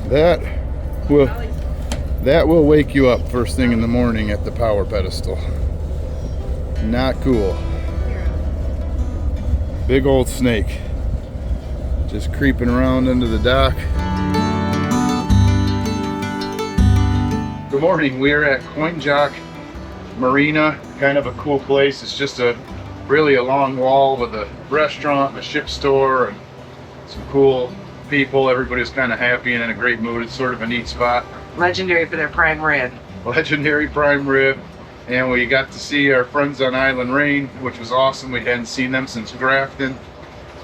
That will wake you up first thing in the morning at the power pedestal. Not cool. Big old snake just creeping around under the dock. Good morning. We are at Tidewater Marina. Kind of a cool place. It's just really a long wall with a restaurant and a ship store and some cool people. Everybody's kind of happy and in a great mood. It's sort of a neat spot. Legendary for their prime rib. Legendary prime rib. And we got to see our friends on Island Rain, which was awesome. We hadn't seen them since Grafton.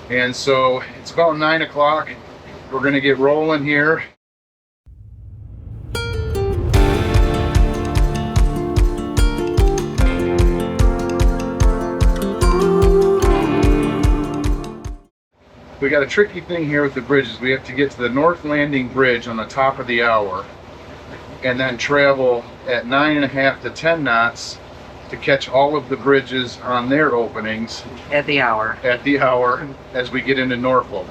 And so it's about 9 o'clock. We're going to get rolling here. We got a tricky thing here with the bridges. We have to get to the North Landing Bridge on the top of the hour and then travel at 9.5 to 10 knots to catch all of the bridges on their openings At the hour. As we get into Norfolk.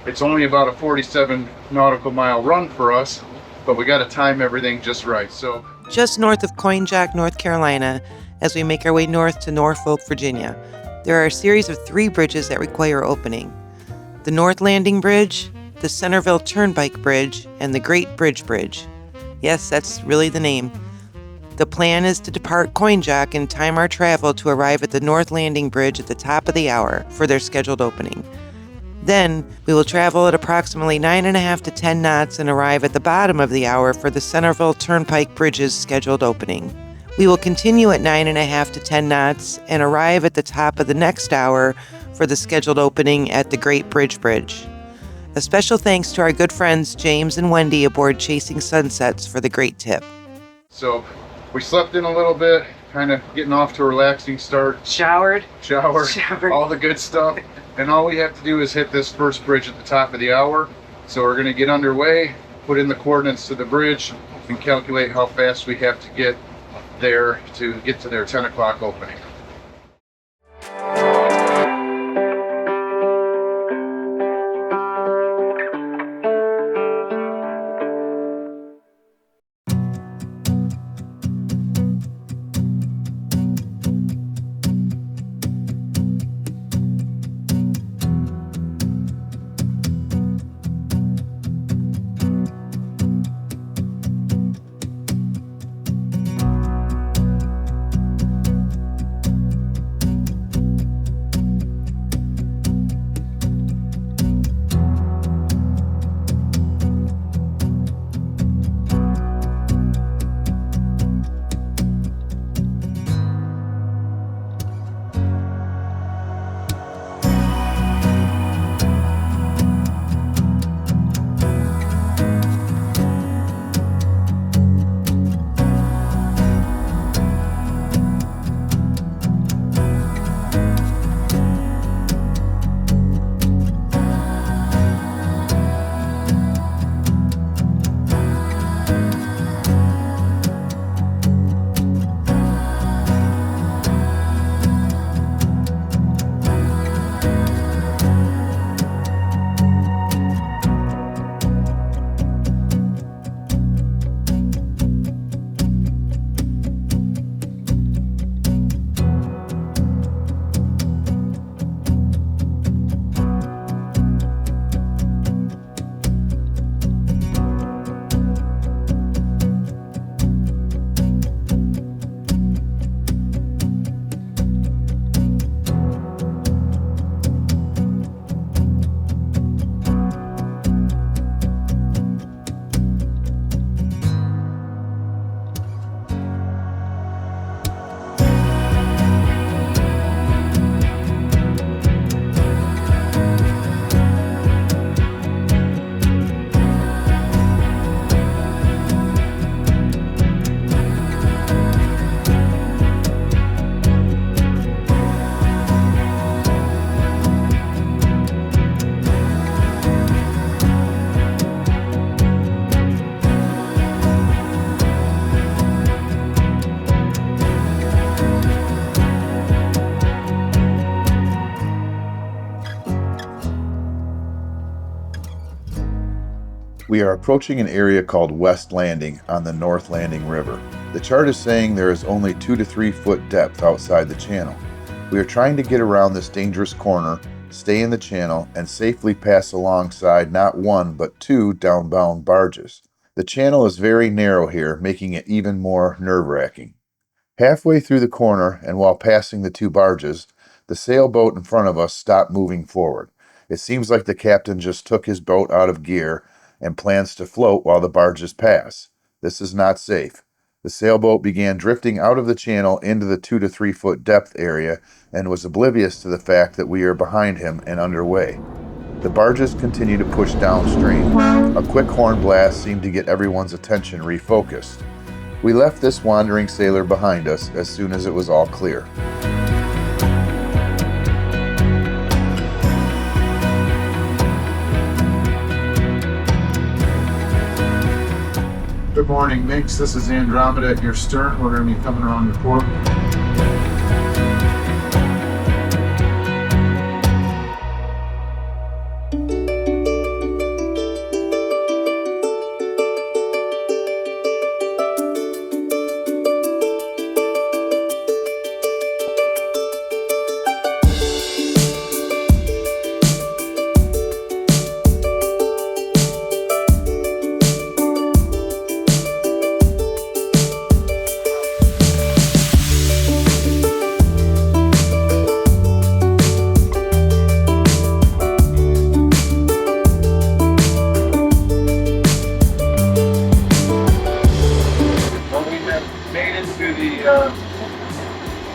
It's only about a 47 nautical mile run for us, but we got to time everything just right. So Just north of Coinjack, North Carolina, as we make our way north to Norfolk, Virginia, there are a series of 3 bridges that require opening. The North Landing Bridge, the Centerville Turnpike Bridge, and the Great Bridge. Yes, that's really the name. The plan is to depart Coinjack and time our travel to arrive at the North Landing Bridge at the top of the hour for their scheduled opening. Then, we will travel at approximately 9.5 to 10 knots and arrive at the bottom of the hour for the Centerville Turnpike Bridge's scheduled opening. We will continue at 9.5 to 10 knots and arrive at the top of the next hour for the scheduled opening at the Great Bridge. A special thanks to our good friends James and Wendy aboard Chasing Sunsets for the great tip. So we slept in a little bit, kind of getting off to a relaxing start. Showered. All the good stuff. And all we have to do is hit this first bridge at the top of the hour. So we're going to get underway, put in the coordinates to the bridge, and calculate how fast we have to get there to get to their 10 o'clock opening. We are approaching an area called West Landing on the North Landing River. The chart is saying there is only 2 to 3 foot depth outside the channel. We are trying to get around this dangerous corner, stay in the channel, and safely pass alongside not one but 2 downbound barges. The channel is very narrow here, making it even more nerve-wracking. Halfway through the corner, and while passing the 2 barges, the sailboat in front of us stopped moving forward. It seems like the captain just took his boat out of gear and plans to float while the barges pass. This is not safe. The sailboat began drifting out of the channel into the 2 to 3 foot depth area and was oblivious to the fact that we are behind him and underway. The barges continue to push downstream. A quick horn blast seemed to get everyone's attention refocused. We left this wandering sailor behind us as soon as it was all clear. Good morning, Minx. This is Andromeda at your stern. We're going to be coming around the port.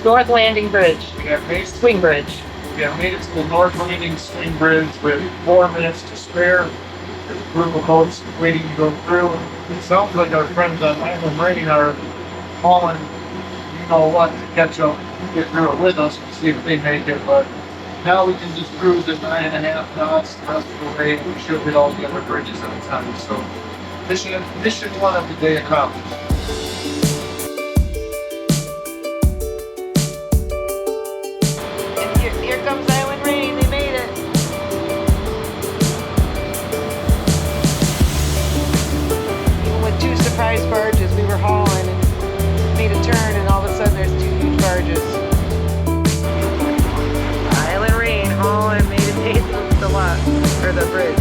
North Landing Bridge. We have made, Swing Bridge. we have made it to the North Landing Swing Bridge with 4 minutes to spare. There's a group of boats waiting to go through. It sounds like our friends on Island Marina are hauling, you know what, to catch up, get through it with us and see if they make it. But now we can just cruise at 9.5 knots the rest of the way. We should hit all the other bridges on time. So mission 1 of the day accomplished. Here comes Island Rain. They made it. Even with 2 surprise barges, we were hauling and made a turn, and all of a sudden there's 2 huge barges. Island Rain hauling made it to the lot, or the bridge.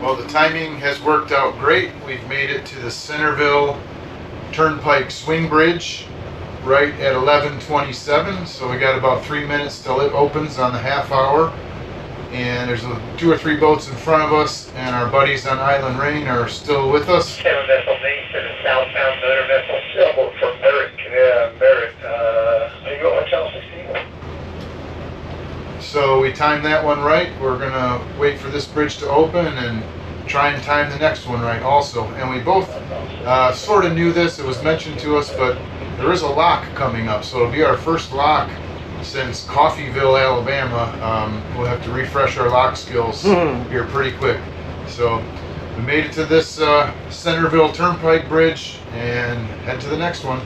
Well, the timing has worked out great. We've made it to the Centerville Turnpike Swing Bridge right at 11:27. So we got about 3 minutes till it opens on the half hour. And there's 2 or 3 boats in front of us, and our buddies on Island Rain are still with us. 7 vessel main to the southbound motor vessel sailboat from Merritt. Are you going to tell us to see? So we timed that one right. We're gonna wait for this bridge to open and try and time the next one right also. And we both sort of knew this, it was mentioned to us, but there is a lock coming up. So it'll be our first lock since Coffeyville, Alabama, we'll have to refresh our lock skills here pretty quick. So we made it to this Centerville Turnpike Bridge and head to the next one.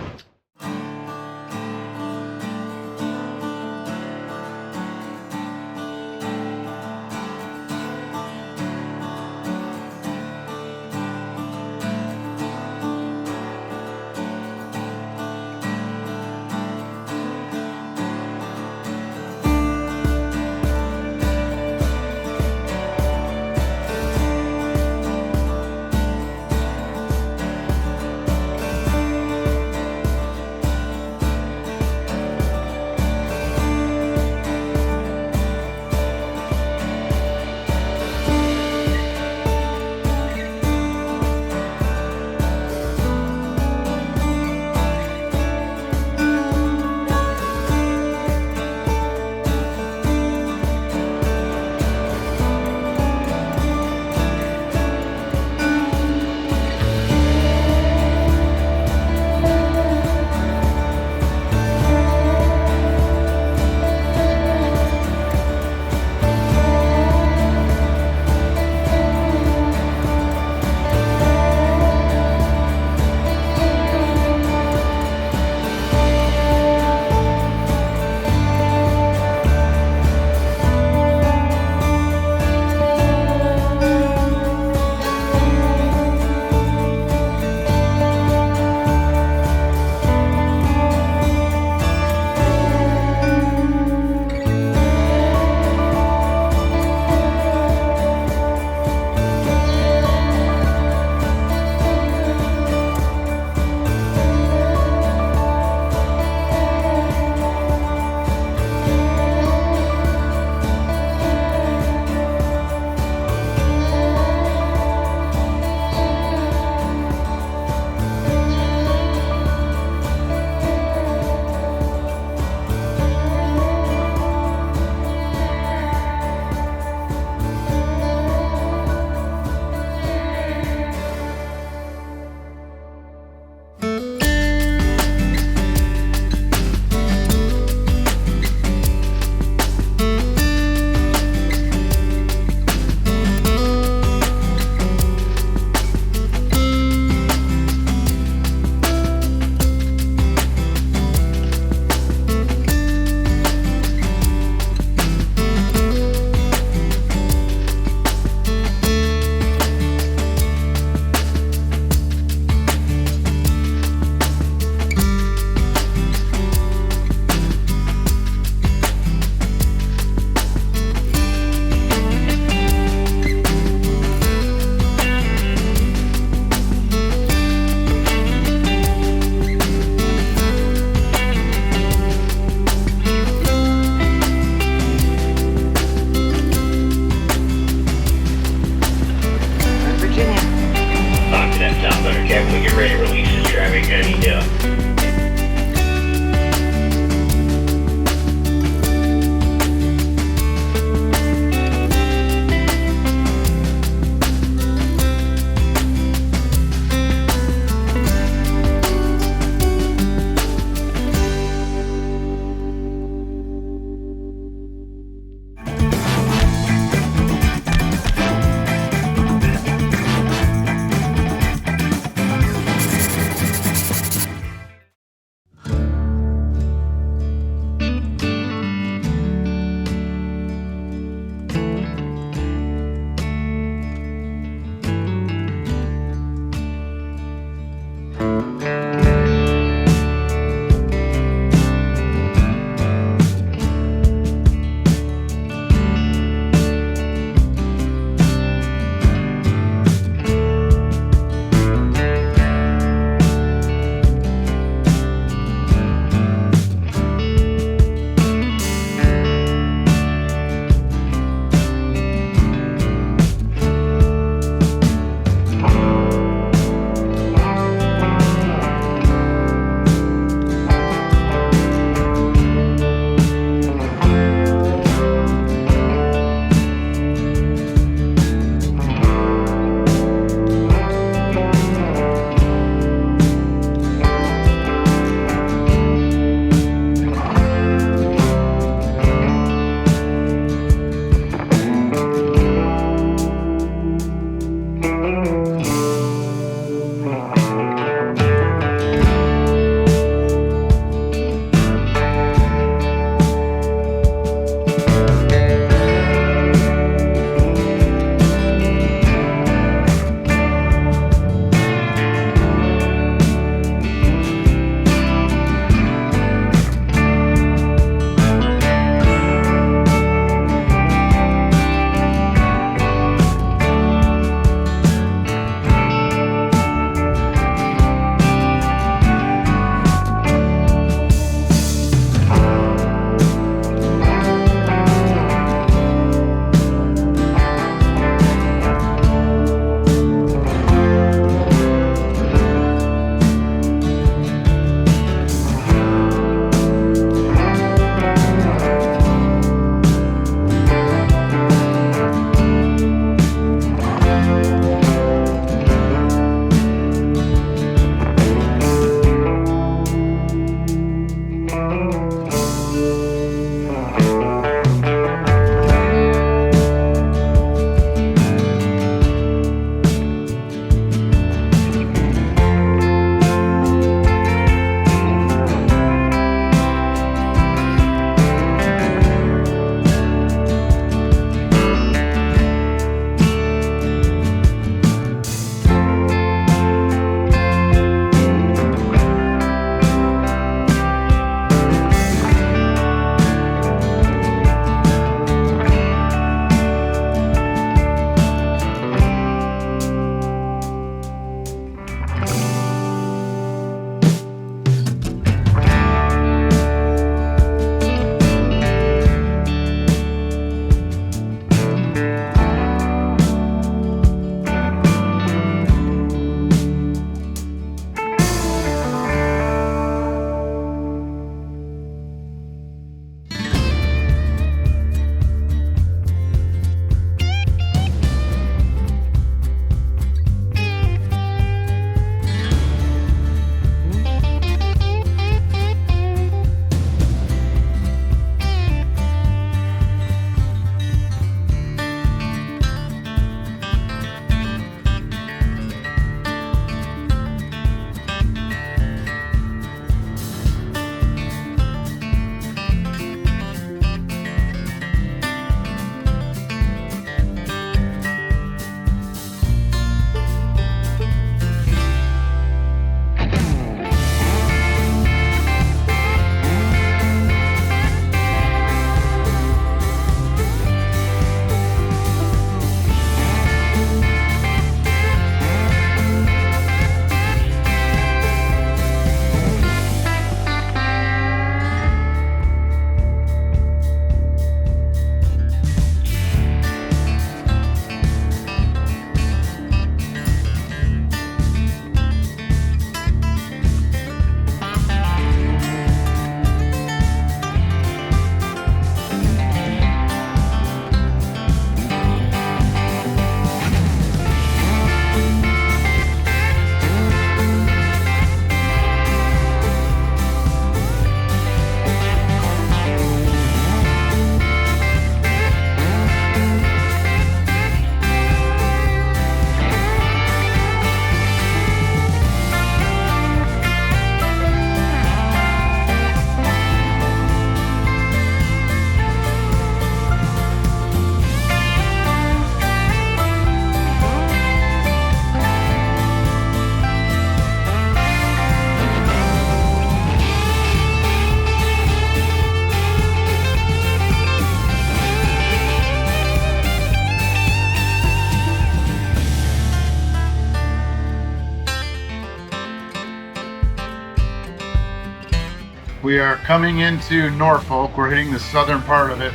We are coming into Norfolk. We're hitting the southern part of it,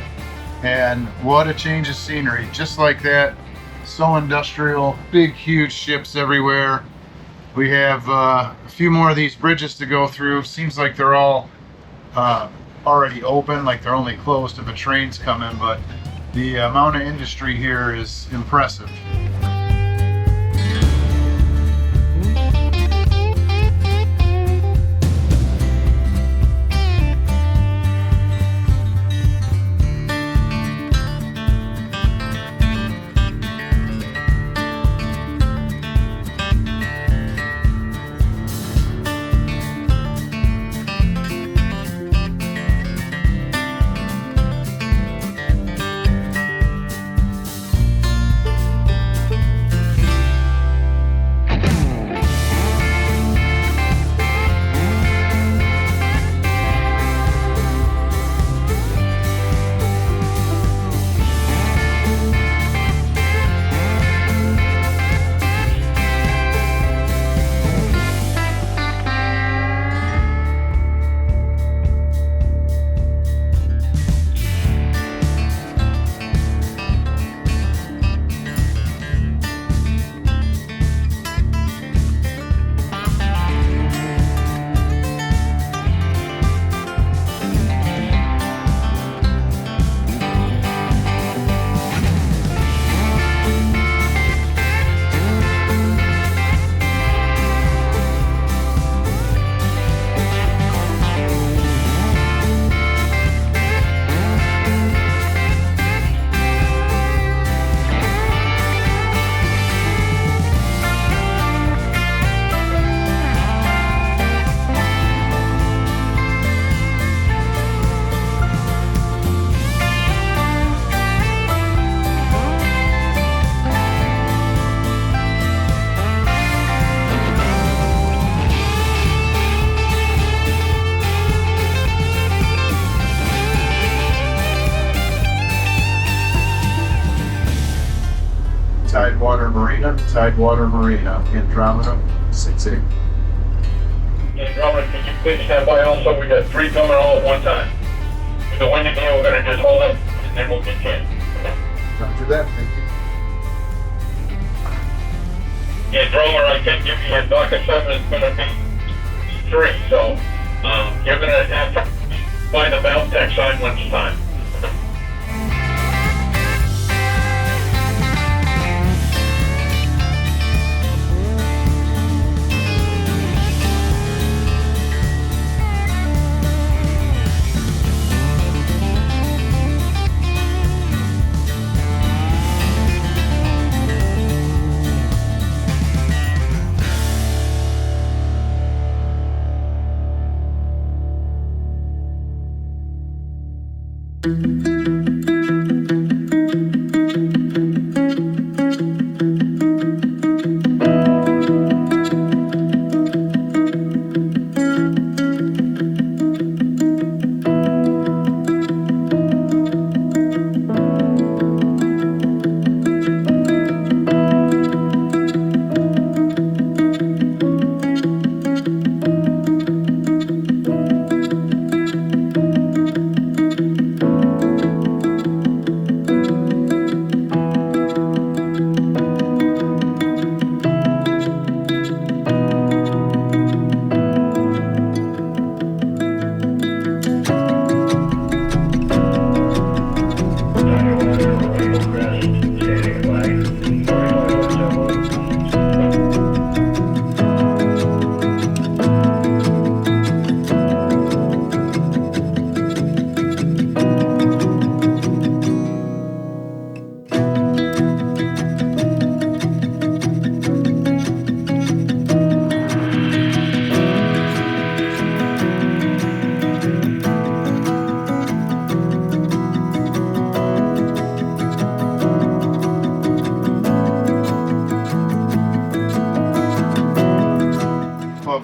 and what a change of scenery. Just like that, so industrial, big huge ships everywhere. We have a few more of these bridges to go through. Seems like they're all already open, like they're only closed if a train's coming, but the amount of industry here is impressive. Tidewater Marina, Andromeda, 6-8. Andromeda, can you please stand by also? We got 3 coming all at one time. With the wind again, we're gonna just hold up and then we'll get in. After that, thank you. Andromeda, I can give you a docket 7 is gonna be 3, so you're gonna have to find the mount deck side when it's time.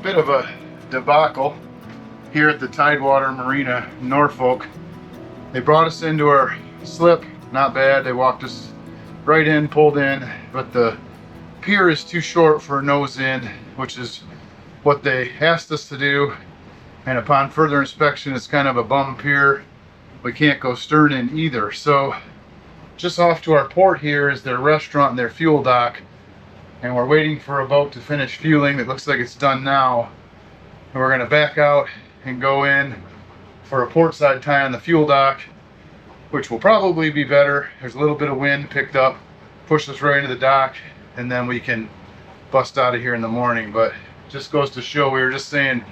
Bit of a debacle here at the Tidewater Marina, Norfolk. They brought us into our slip, not bad. They walked us right in, pulled in, but the pier is too short for a nose in, which is what they asked us to do. And upon further inspection, it's kind of a bum pier. We can't go stern in either. So just off to our port here is their restaurant and their fuel dock. And we're waiting for a boat to finish fueling. It looks like it's done now. And we're gonna back out and go in for a portside tie on the fuel dock, which will probably be better. There's a little bit of wind picked up, push us right into the dock, and then we can bust out of here in the morning. But just goes to show, we were just saying,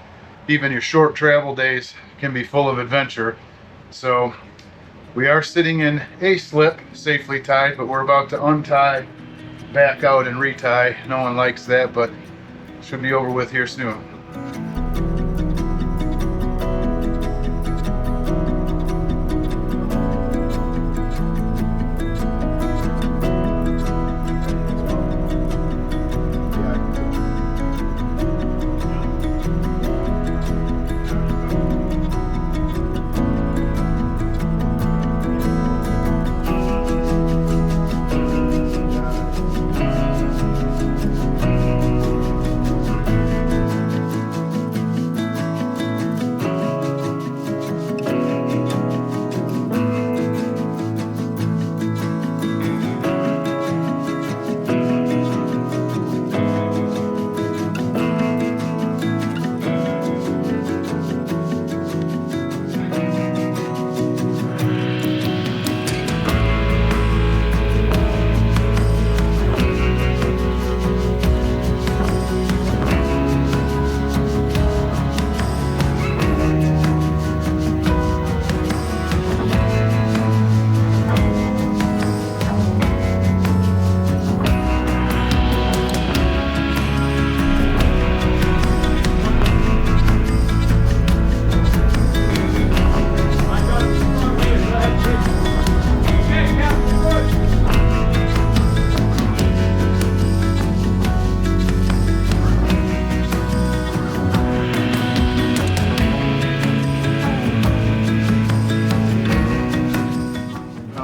even your short travel days can be full of adventure. So we are sitting in a slip, safely tied, but we're about to untie, back out, and retie. No one likes that, but should be over with here soon.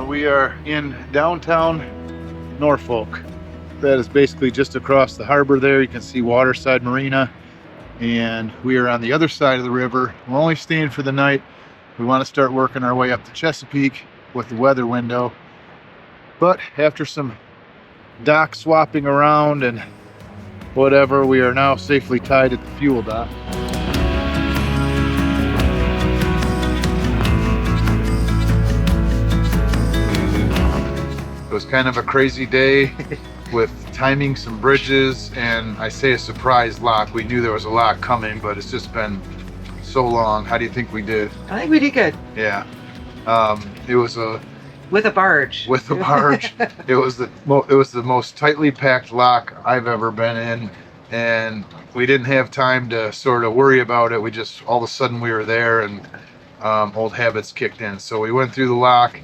We are in downtown Norfolk. That is basically just across the harbor there. You can see Waterside Marina, and we are on the other side of the river. We're only staying for the night. We want to start working our way up to Chesapeake with the weather window. But after some dock swapping around and whatever, we are now safely tied at the fuel dock. It was kind of a crazy day with timing some bridges, and I say a surprise lock. We knew there was a lock coming, but it's just been so long. How do you think we did? I think we did good. Yeah. It was With a barge. with a barge. It was the most tightly packed lock I've ever been in, and we didn't have time to sort of worry about it. We just, all of a sudden we were there, and old habits kicked in. So we went through the lock.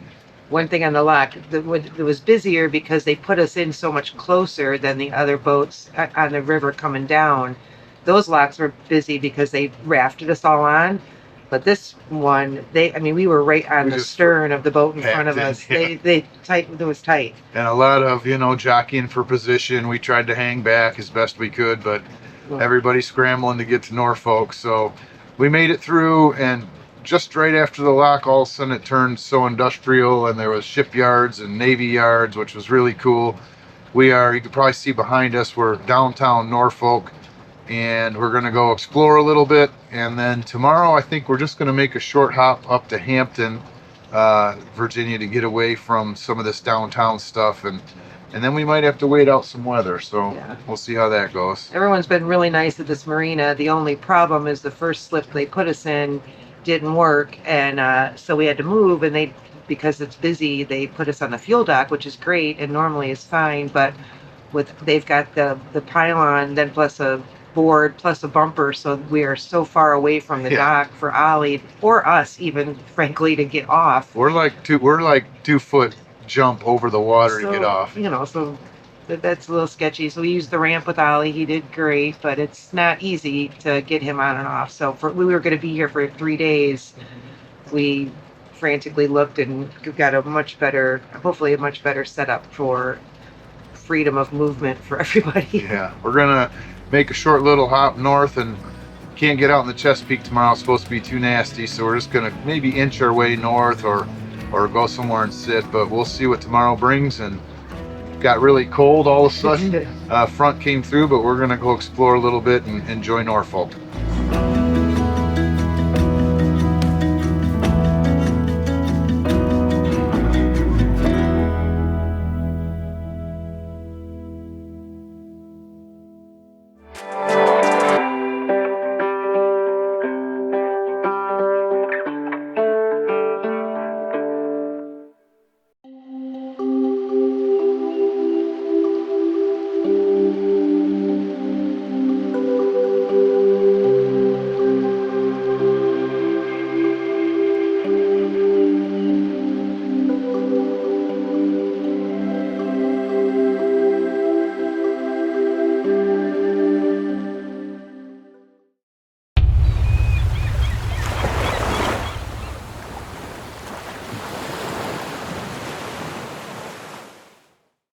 One thing on the lock, it was busier because they put us in so much closer than the other boats on the river coming down. Those locks were busy because they rafted us all on. But this one, we were right on the stern of the boat in front of us. Yeah. It was tight. And a lot of, jockeying for position. We tried to hang back as best we could, but everybody scrambling to get to Norfolk. So we made it through, and just right after the lock, all of a sudden it turned so industrial, and there was shipyards and Navy yards, which was really cool. You can probably see behind us, we're downtown Norfolk, and we're gonna go explore a little bit. And then tomorrow, I think we're just gonna make a short hop up to Hampton, Virginia, to get away from some of this downtown stuff. And then we might have to wait out some weather. So yeah, we'll see how that goes. Everyone's been really nice at this marina. The only problem is the first slip they put us in didn't work, and so we had to move, and because it's busy, they put us on the fuel dock, which is great and normally is fine, but they've got the pylon, then plus a board, plus a bumper, so we are so far away from the dock for Ollie, or us even, frankly, to get off. We're like 2 foot jump over the water to get off. So that's a little sketchy. So we used the ramp with Ollie. He did great, but it's not easy to get him on and off. So we were going to be here for 3 days. We frantically looked and got hopefully a much better setup for freedom of movement for everybody. Yeah, we're gonna make a short little hop north and can't get out in the Chesapeake tomorrow. It's supposed to be too nasty, so we're just gonna maybe inch our way north or go somewhere and sit, but we'll see what tomorrow brings. And got really cold all of a sudden. Front came through, but we're gonna go explore a little bit and enjoy Norfolk.